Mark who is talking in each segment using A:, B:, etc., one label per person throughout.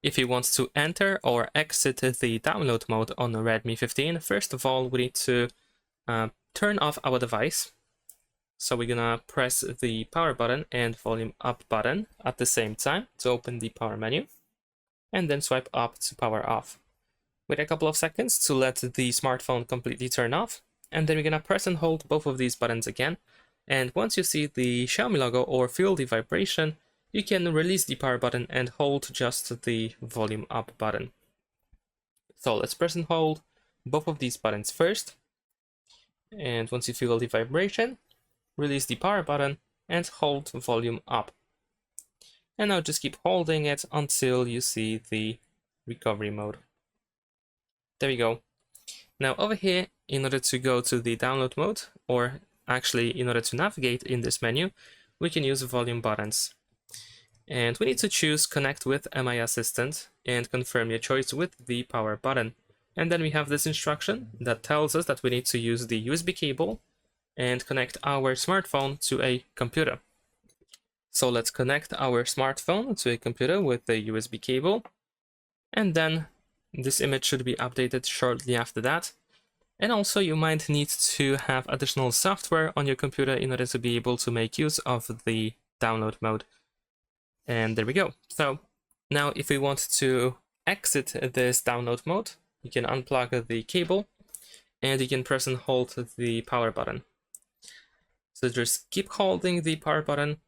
A: if you want to enter or exit the download mode on the Redmi 15, first of all, we need to turn off our device. So we're gonna press the power button and volume up button at the same time to open the power menu, and then swipe up to power off. Wait a couple of seconds to let the smartphone completely turn off, and then we're gonna press and hold both of these buttons again. And once you see the Xiaomi logo or feel the vibration, you can release the power button and hold just the volume up button. So let's press and hold both of these buttons first. And once you feel the vibration, release the power button and hold volume up. And now just keep holding it until you see the recovery mode. There we go. Now over here, in order to go to the download mode, or actually in order to navigate in this menu, we can use volume buttons. And we need to choose Connect with Mi Assistant and confirm your choice with the power button. And then we have this instruction that tells us that we need to use the USB cable and connect our smartphone to a computer. So let's connect our smartphone to a computer with the USB cable, and then this image should be updated shortly after that. And also you might need to have additional software on your computer in order to be able to make use of the download mode. And there we go. So now if we want to exit this download mode, you can unplug the cable and you can press and hold the power button. So just keep holding the power button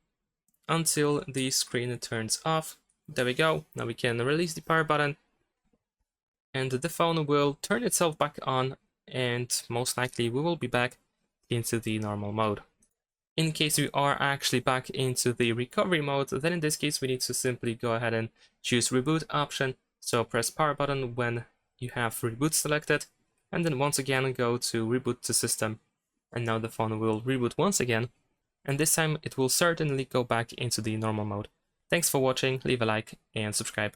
A: until the screen turns off. There we go. Now we can release the power button and the phone will turn itself back on, and most likely we will be back into the normal mode. In case we are actually back into the recovery mode, then in this case we need to simply go ahead and choose reboot option. So press power button when you have reboot selected, and then once again go to reboot to system, and now the phone will reboot once again, and this time it will certainly go back into the normal mode. Thanks for watching, leave a like and subscribe.